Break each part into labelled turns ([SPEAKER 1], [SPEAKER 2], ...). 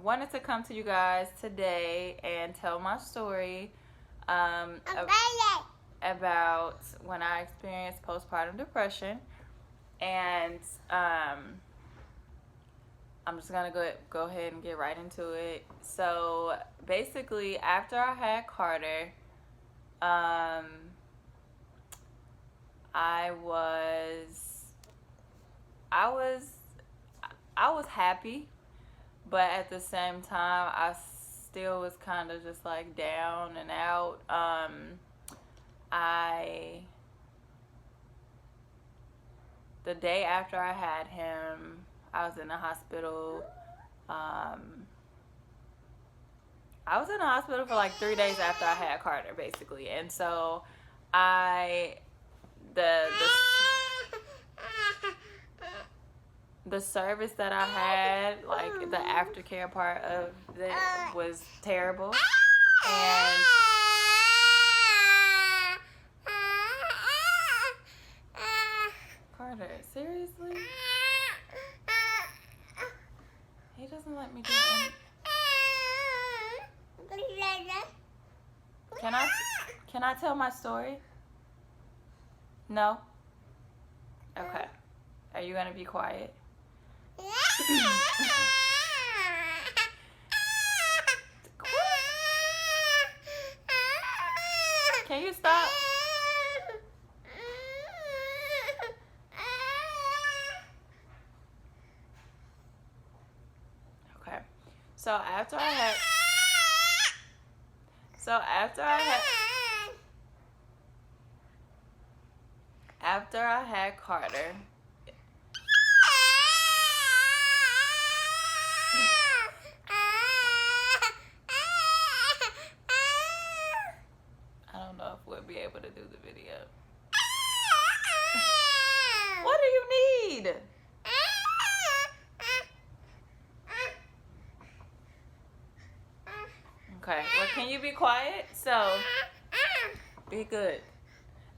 [SPEAKER 1] wanted to come to you guys today and tell my story about when I experienced postpartum depression. And I'm just going to go ahead and get right into it. So basically, after I had Carter, I was happy, but at the same time, I still was kind of just like down and out. The day after I had him, I was in the hospital. I was in the hospital for like 3 days after I had Carter, basically, and so the service that I had, like the aftercare part of it, was terrible. And Carter, seriously? He doesn't let me do anything. Can I tell my story? No? Okay. Are you gonna be quiet? Can you stop? Okay. So after I had Carter, I don't know if we'll be able to do the video. What do you need? Okay, well, can you be quiet? So, be good.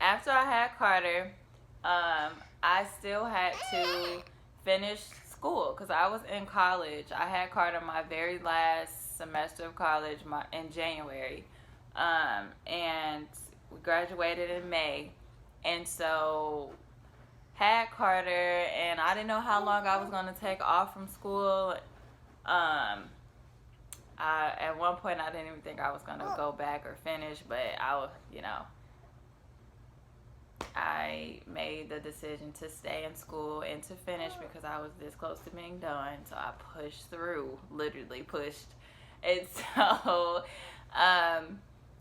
[SPEAKER 1] After I had Carter, I still had to finish school because I was in college. I had Carter my very last semester of college in January, and we graduated in May. And so had Carter, and I didn't know how long I was going to take off from school. At one point, I didn't even think I was going to go back or finish, but I made the decision to stay in school and to finish because I was this close to being done. So I pushed through, literally pushed. And so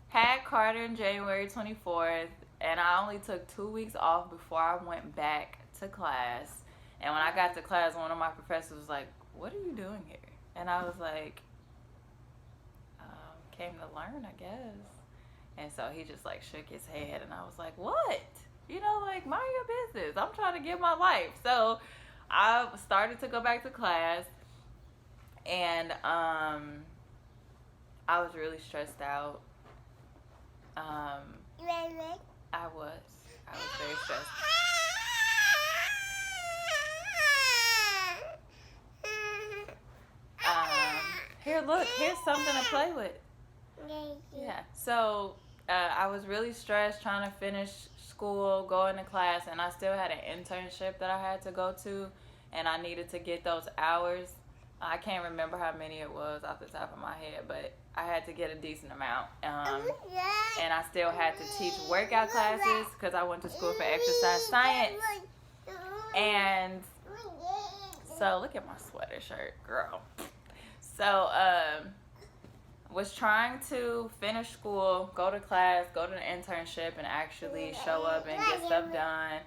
[SPEAKER 1] had Carter on January 24th, and I only took 2 weeks off before I went back to class. And when I got to class, one of my professors was like, "What are you doing here?" And I was like, "Came to learn, I guess." And so he just like shook his head, and I was like, "What? Like, mind your business. I'm trying to get my life." So I started to go back to class, and I was really stressed out. I was very stressed. Here, look, here's something to play with. Yeah. So I was really stressed trying to finish school, going to class, and I still had an internship that I had to go to, and I needed to get those hours. I can't remember how many it was off the top of my head, but I had to get a decent amount. And I still had to teach workout classes because I went to school for exercise science. And so, look at my sweater shirt, girl. So, was trying to finish school, go to class, go to the internship, and actually show up and get stuff done.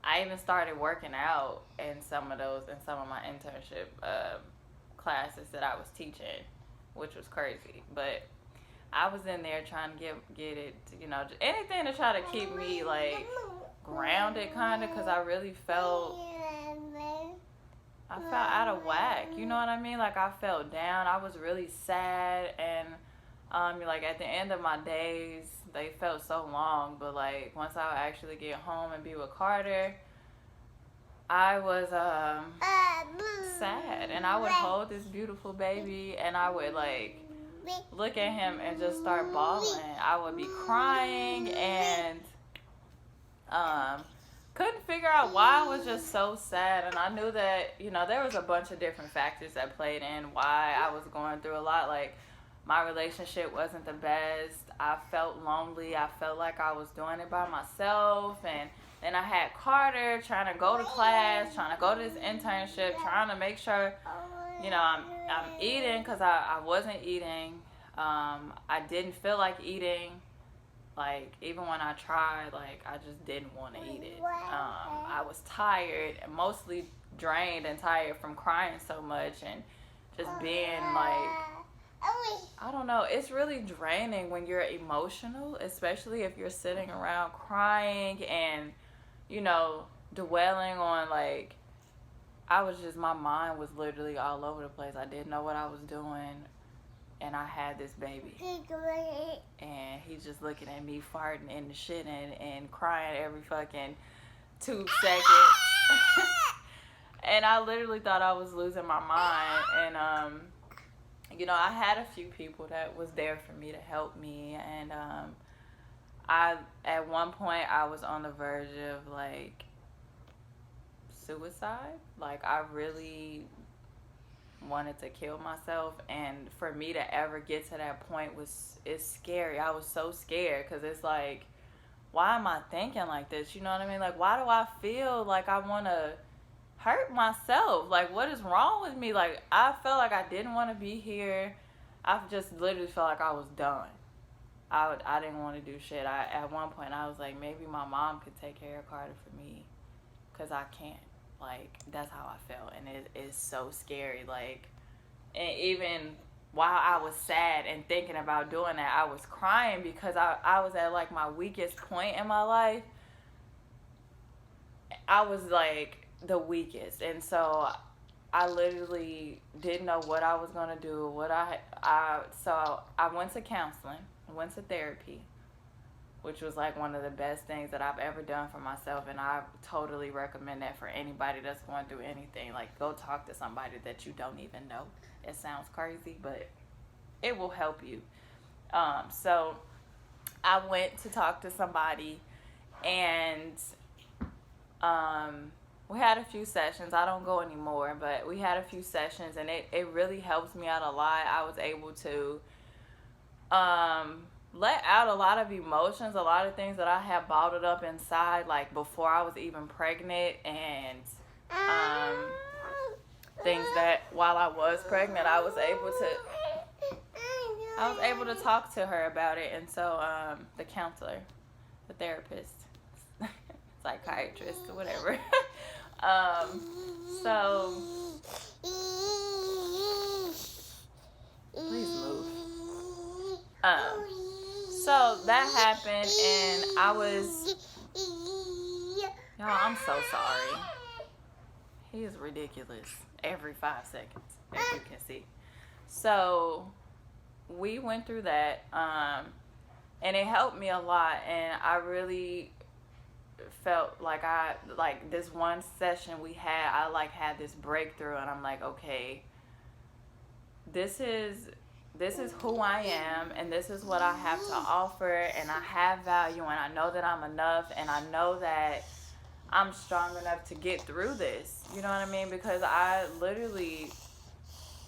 [SPEAKER 1] I even started working out in some of my internship classes that I was teaching, which was crazy. But I was in there trying to get it, anything to try to keep me like grounded, kind of, because I really felt out of whack. You know what I mean? Like, I felt down. I was really sad, and like at the end of my days, they felt so long. But like once I would actually get home and be with Carter, I was sad, and I would hold this beautiful baby, and I would like look at him and just start bawling. I would be crying, and couldn't figure out why I was just so sad. And I knew that, you know, there was a bunch of different factors that played in why I was going through a lot. Like, my relationship wasn't the best. I felt lonely. I felt like I was doing it by myself. And then I had Carter trying to go to class, trying to go to this internship, trying to make sure, you know, I'm eating, because I wasn't eating. I didn't feel like eating. Like, even when I tried, like, I just didn't want to eat it. I was tired, and mostly drained and tired from crying so much, and just being like, I don't know, it's really draining when you're emotional, especially if you're sitting around crying and, you know, dwelling on, like, my mind was literally all over the place. I didn't know what I was doing. And I had this baby, and he's just looking at me farting in the shit and crying every fucking 2 seconds. And I literally thought I was losing my mind. And you know, I had a few people that was there for me to help me. And at one point I was on the verge of like suicide. Like, I really wanted to kill myself, and for me to ever get to that point it's scary. I was so scared, because it's like, why am I thinking like this? You know what I mean? Like, why do I feel like I want to hurt myself? Like, what is wrong with me? Like, I felt like I didn't want to be here. I just literally felt like I was done. I didn't want to do shit. At one point I was like, maybe my mom could take care of Carter for me, because I can't. Like, that's how I felt, and it is so scary. Like, and even while I was sad and thinking about doing that, I was crying, because I was at, like, my weakest point in my life. I was, like, the weakest, and so I literally didn't know what I was going to do. So I went to counseling. I went to therapy, which was like one of the best things that I've ever done for myself. And I totally recommend that for anybody that's going through anything. Like, go talk to somebody that you don't even know. It sounds crazy, but it will help you. So I went to talk to somebody, and we had a few sessions. I don't go anymore, but we had a few sessions, and it really helps me out a lot. I was able to let out a lot of emotions, a lot of things that I had bottled up inside, like before I was even pregnant, and things that while I was pregnant, I was able to talk to her about it. And so the counselor, the therapist, psychiatrist, or whatever. So please move. So that happened, and I was, y'all, I'm so sorry. He is ridiculous every 5 seconds, as you can see. So we went through that, and it helped me a lot, and I really felt like this one session we had, I had this breakthrough, and I'm like, okay, this is who I am, and this is what I have to offer, and I have value, and I know that I'm enough, and I know that I'm strong enough to get through this. You know what I mean? Because I literally,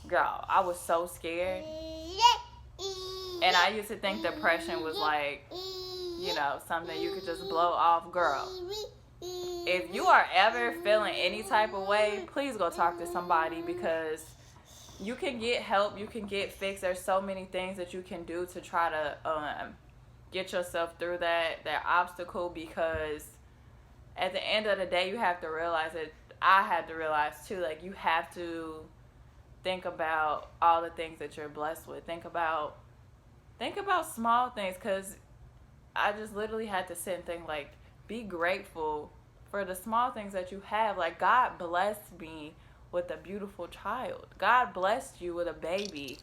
[SPEAKER 1] girl, I was so scared, and I used to think depression was like, you know, something you could just blow off. Girl, if you are ever feeling any type of way, please go talk to somebody, because you can get help, you can get fixed. There's so many things that you can do to try to get yourself through that obstacle, because at the end of the day, you have to realize that I had to realize too, like, you have to think about all the things that you're blessed with. Think about small things, because I just literally had to sit and think, like, be grateful for the small things that you have. Like, God blessed me with a beautiful child. God blessed you with a baby.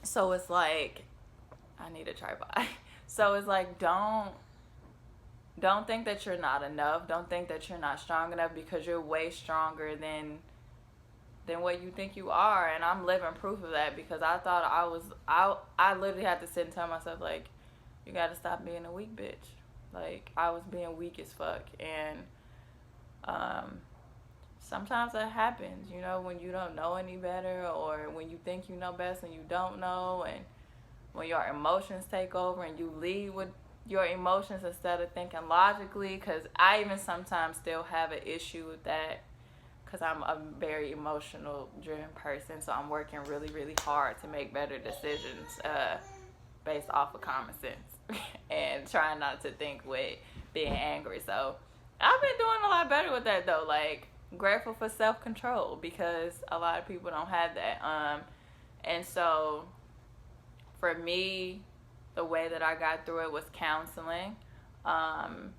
[SPEAKER 1] So it's like, I need a tripod. So it's like, don't don't think that you're not enough. Don't think that you're not strong enough, because you're way stronger than what you think you are. And I'm living proof of that, because I thought I literally had to sit and tell myself, like, you got to stop being a weak bitch. Like, I was being weak as fuck. And sometimes that happens, you know, when you don't know any better, or when you think you know best and you don't know, and when your emotions take over and you lead with your emotions instead of thinking logically. Because I even sometimes still have an issue with that, because I'm a very emotional driven person. So I'm working really, really hard to make better decisions based off of common sense and trying not to think with being angry. So I've been doing a lot better with that, though. Like, grateful for self-control, because a lot of people don't have that. And so for me, the way that I got through it was counseling, and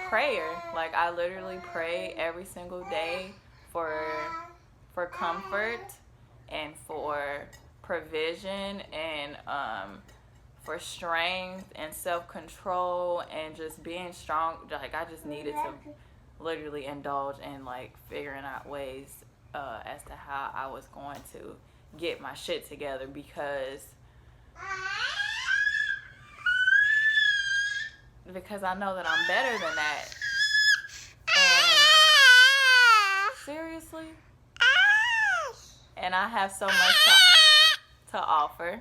[SPEAKER 1] prayer. Like, I literally pray every single day for comfort and for provision, and for strength and self-control, and just being strong. Like, I just needed to literally indulge in, like, figuring out ways as to how I was going to get my shit together, because I know that I'm better than that. And seriously, and I have so much to offer,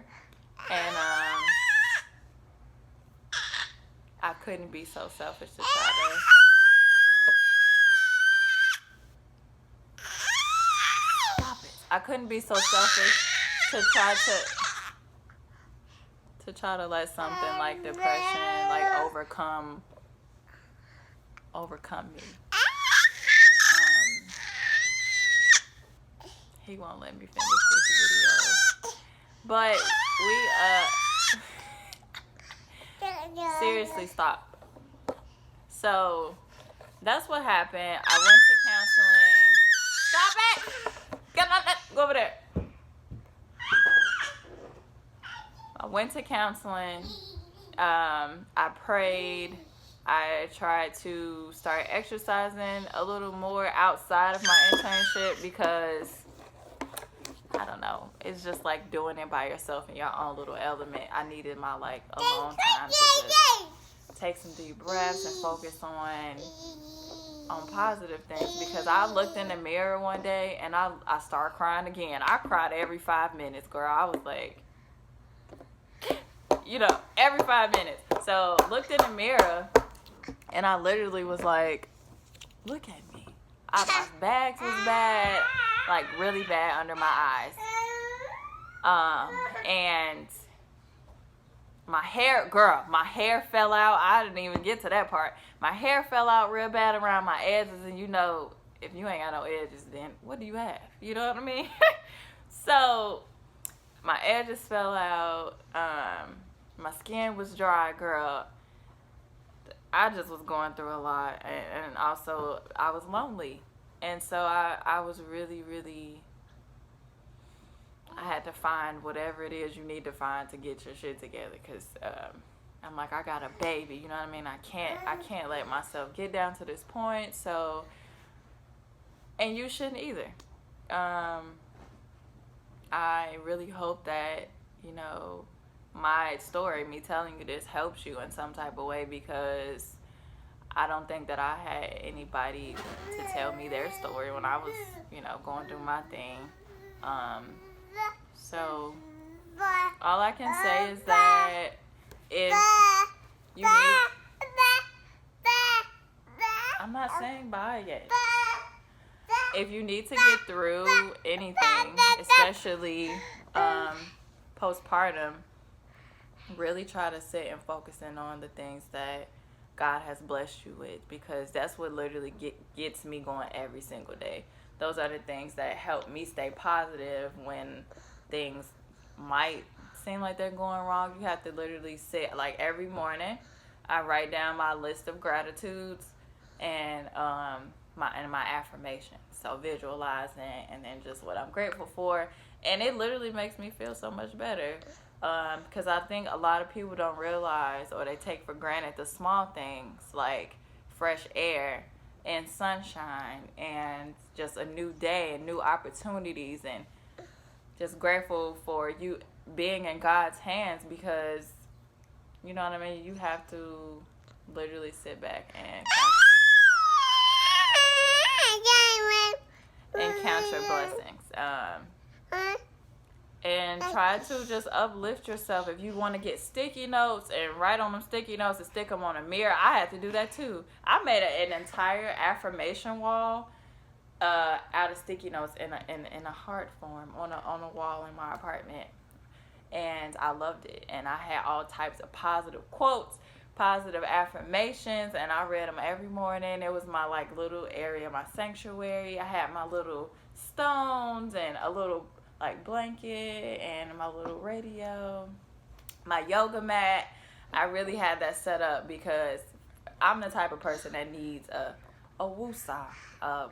[SPEAKER 1] and I couldn't be so selfish to try to stop it. I couldn't be so selfish to try to let something like depression, like, overcome me. He won't let me finish this video, but we seriously, stop. So that's what happened. I went to counseling. Stop it! Get on that. Go over there. I went to counseling. I prayed. I tried to start exercising a little more outside of my internship, because I don't know, it's just like doing it by yourself in your own little element. I needed my, like, alone time to just take some deep breaths and focus on positive things. Because I looked in the mirror one day and I started crying again. I cried every 5 minutes, girl. I was like, you know, every 5 minutes. So looked in the mirror and I literally was like, look at me. My bags was bad, like really bad under my eyes. And my hair fell out. I didn't even get to that part. My hair fell out real bad around my edges, and you know, if you ain't got no edges, then what do you have? You know what I mean? So my edges fell out. My skin was dry, girl. I just was going through a lot, and also I was lonely. And so I was really, really, I had to find whatever it is you need to find to get your shit together, because I'm like, I got a baby, you know what I mean? I can't let myself get down to this point. So, and you shouldn't either. I really hope that, you know, my story, me telling you this, helps you in some type of way, because I don't think that I had anybody to tell me their story when I was, you know, going through my thing. So all I can say is that if you need, I'm not saying bye yet. If you need to get through anything, especially postpartum, really try to sit and focus in on the things that God has blessed you with, because that's what literally gets me going every single day. Those are the things that help me stay positive when things might seem like they're going wrong. You have to literally sit, like, every morning I write down my list of gratitudes, and my affirmations. So visualizing, and then just what I'm grateful for, and it literally makes me feel so much better. Because I think a lot of people don't realize, or they take for granted, the small things like fresh air and sunshine and just a new day and new opportunities, and just grateful for you being in God's hands, because you know what I mean, you have to literally sit back and count your blessings. And try to just uplift yourself. If you want to get sticky notes and write on them sticky notes and stick them on a mirror, I had to do that too. I made an entire affirmation wall out of sticky notes in a heart form on a wall in my apartment, and I loved it. And I had all types of positive quotes, positive affirmations, and I read them every morning. It was my like little area, my sanctuary. I had my little stones and a little like blanket and my little radio, my yoga mat. I really had that set up because I'm the type of person that needs a woosah area.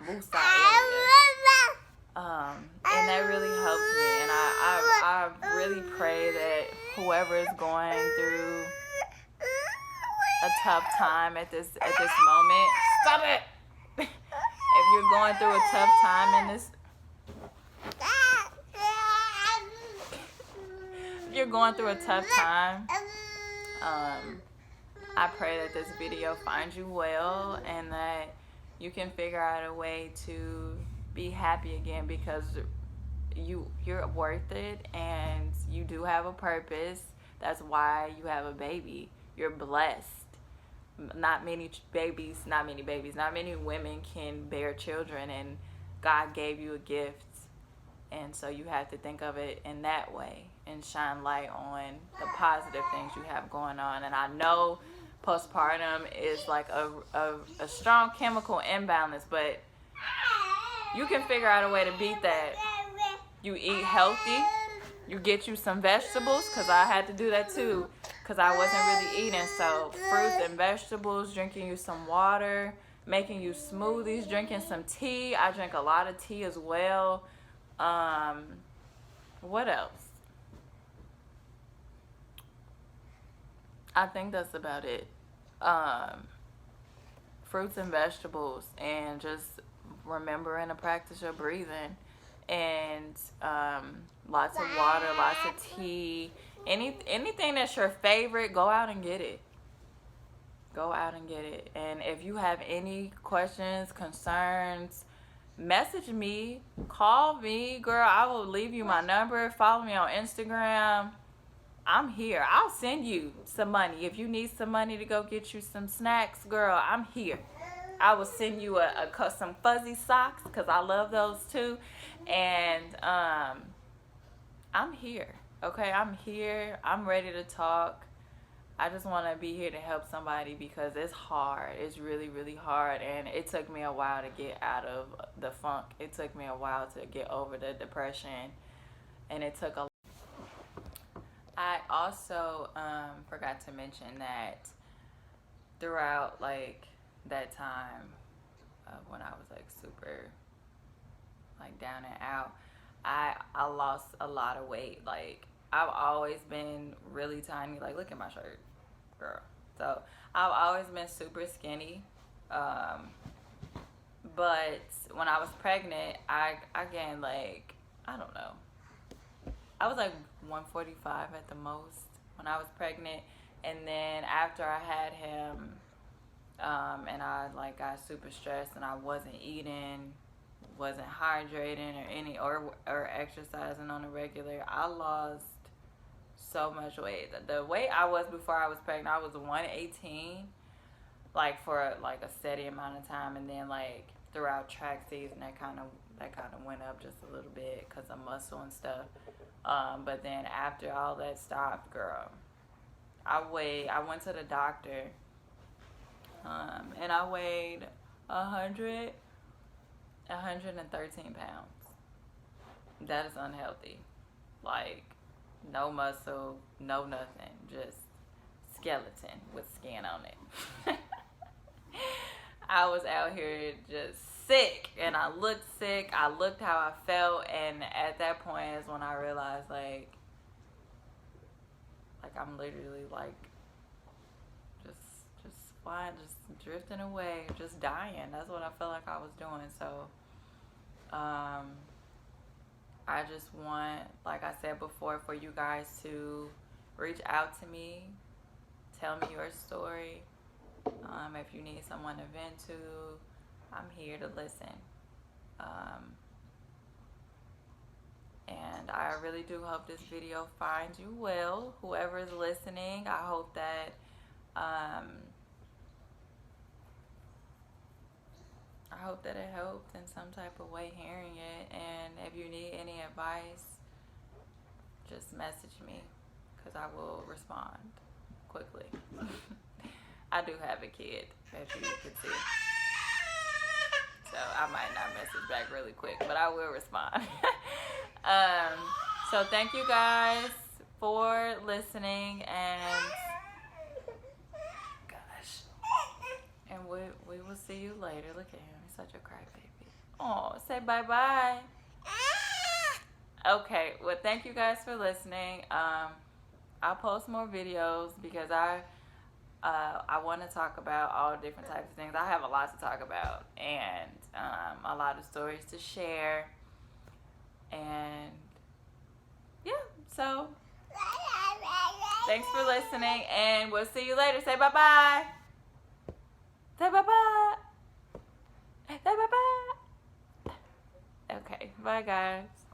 [SPEAKER 1] And that really helps me. And I really pray that whoever is going through a tough time at this moment, stop it. If you're going through a tough time in this, if you're going through a tough time, I pray that this video finds you well and that you can figure out a way to be happy again, because you're worth it and you do have a purpose. That's why you have a baby. You're blessed. Not many women can bear children, and God gave you a gift, and so you have to think of it in that way and shine light on the positive things you have going on. And I know postpartum is like a strong chemical imbalance, but you can figure out a way to beat that. You eat healthy. You get you some vegetables, because I had to do that too, because I wasn't really eating. So fruits and vegetables, drinking you some water, making you smoothies, drinking some tea. I drink a lot of tea as well. What else? I think that's about it. Fruits and vegetables, and just remembering to practice your breathing, and lots of water, lots of tea, anything that's your favorite, go out and get it. Go out and get it. And if you have any questions, concerns, message me, call me, girl. I will leave you my number. Follow me on Instagram. I'm here. I'll send you some money. If you need some money to go get you some snacks, girl, I'm here. I will send you some fuzzy socks, because I love those too. And I'm here. Okay, I'm here. I'm ready to talk. I just want to be here to help somebody, because it's hard. It's really, really hard. And it took me a while to get out of the funk. It took me a while to get over the depression. And it took a... I also forgot to mention that throughout like that time when I was like super like down and out, I lost a lot of weight. Like, I've always been really tiny. Like, look at my shirt, girl. So I've always been super skinny. But when I was pregnant, I gained like, I don't know, I was like 145 at the most when I was pregnant. And then after I had him, and I like got super stressed and I wasn't eating, wasn't hydrating or exercising on a regular, I lost so much weight. The weight I was before I was pregnant, I was 118, like for like a steady amount of time, and then like throughout track season that kind of went up just a little bit because of muscle and stuff. But then after all that stopped, girl, I went to the doctor, and I weighed 113 pounds. That is unhealthy. Like, no muscle, no nothing, just skeleton with skin on it. I was out here just sick, and I looked sick. I looked how I felt, and at that point is when I realized, like I'm literally like just flying, just drifting away, just dying. That's what I felt like I was doing. So I just want, like I said before, for you guys to reach out to me, tell me your story. If you need someone to vent to, I'm here to listen. And I really do hope this video finds you well. Whoever is listening, I hope that it helped in some type of way hearing it. And if you need any advice, just message me, because I will respond quickly. I do have a kid, as you can see. So I might not message back really quick, but I will respond. So thank you guys for listening, and gosh, and we will see you later. Look at him, he's such a crybaby. Oh, say bye-bye. Okay, well, thank you guys for listening. I'll post more videos because I want to talk about all different types of things. I have a lot to talk about, and a lot of stories to share. And yeah, so thanks for listening, and we'll see you later. Say bye-bye. Say bye-bye. Say bye-bye. Okay, bye guys.